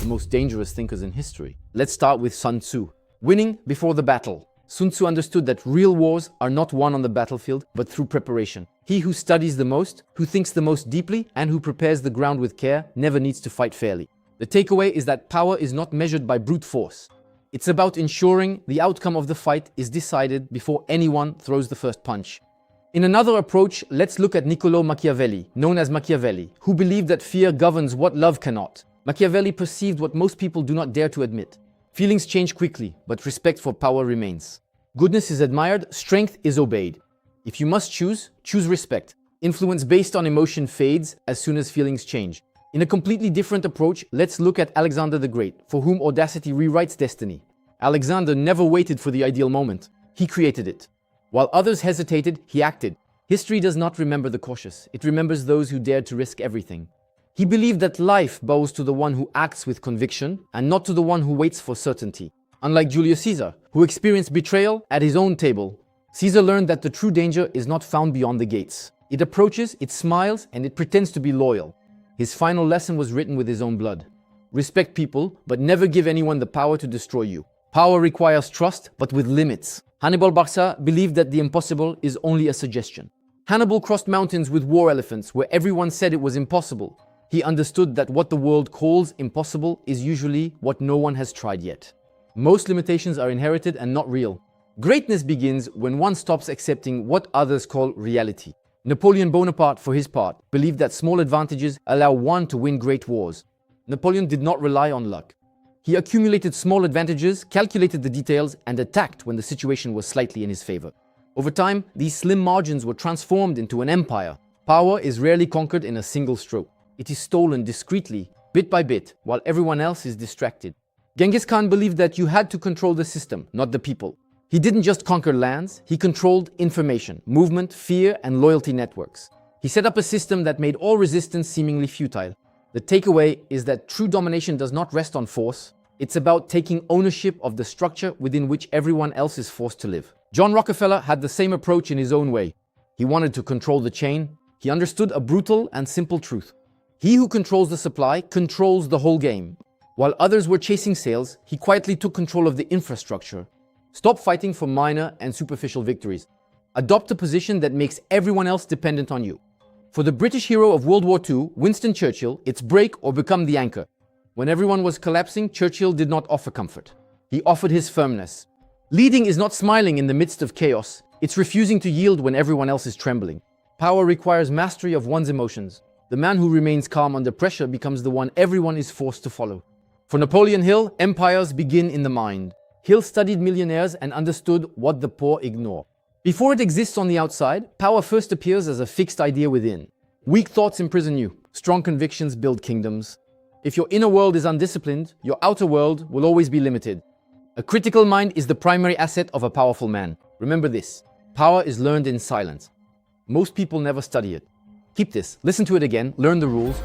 the most dangerous thinkers in history. Let's start with Sun Tzu. Winning before the battle. Sun Tzu understood that real wars are not won on the battlefield, but through preparation. He who studies the most, who thinks the most deeply, and who prepares the ground with care never needs to fight fairly. The takeaway is that power is not measured by brute force. It's about ensuring the outcome of the fight is decided before anyone throws the first punch. In another approach, let's look at Niccolò Machiavelli, known as Machiavelli, who believed that fear governs what love cannot. Machiavelli perceived what most people do not dare to admit. Feelings change quickly, but respect for power remains. Goodness is admired, strength is obeyed. If you must choose, choose respect. Influence based on emotion fades as soon as feelings change. In a completely different approach, let's look at Alexander the Great, for whom audacity rewrites destiny. Alexander never waited for the ideal moment. He created it. While others hesitated, he acted. History does not remember the cautious. It remembers those who dared to risk everything. He believed that life bows to the one who acts with conviction and not to the one who waits for certainty. Unlike Julius Caesar, who experienced betrayal at his own table, Caesar learned that the true danger is not found beyond the gates. It approaches, it smiles, and it pretends to be loyal. His final lesson was written with his own blood. Respect people, but never give anyone the power to destroy you. Power requires trust, but with limits. Hannibal Barca believed that the impossible is only a suggestion. Hannibal crossed mountains with war elephants where everyone said it was impossible. He understood that what the world calls impossible is usually what no one has tried yet. Most limitations are inherited and not real. Greatness begins when one stops accepting what others call reality. Napoleon Bonaparte, for his part, believed that small advantages allow one to win great wars. Napoleon did not rely on luck. He accumulated small advantages, calculated the details, and attacked when the situation was slightly in his favor. Over time, these slim margins were transformed into an empire. Power is rarely conquered in a single stroke. It is stolen discreetly, bit by bit, while everyone else is distracted. Genghis Khan believed that you had to control the system, not the people. He didn't just conquer lands, he controlled information, movement, fear, and loyalty networks. He set up a system that made all resistance seemingly futile. The takeaway is that true domination does not rest on force. It's about taking ownership of the structure within which everyone else is forced to live. John Rockefeller had the same approach in his own way. He wanted to control the chain. He understood a brutal and simple truth. He who controls the supply controls the whole game. While others were chasing sales, he quietly took control of the infrastructure. Stop fighting for minor and superficial victories. Adopt a position that makes everyone else dependent on you. For the British hero of World War II, Winston Churchill, it's break or become the anchor. When everyone was collapsing, Churchill did not offer comfort. He offered his firmness. Leading is not smiling in the midst of chaos. It's refusing to yield when everyone else is trembling. Power requires mastery of one's emotions. The man who remains calm under pressure becomes the one everyone is forced to follow. For Napoleon Hill, empires begin in the mind. Hill studied millionaires and understood what the poor ignore. Before it exists on the outside, power first appears as a fixed idea within. Weak thoughts imprison you. Strong convictions build kingdoms. If your inner world is undisciplined, your outer world will always be limited. A critical mind is the primary asset of a powerful man. Remember this: power is learned in silence. Most people never study it. Keep this, listen to it again, learn the rules,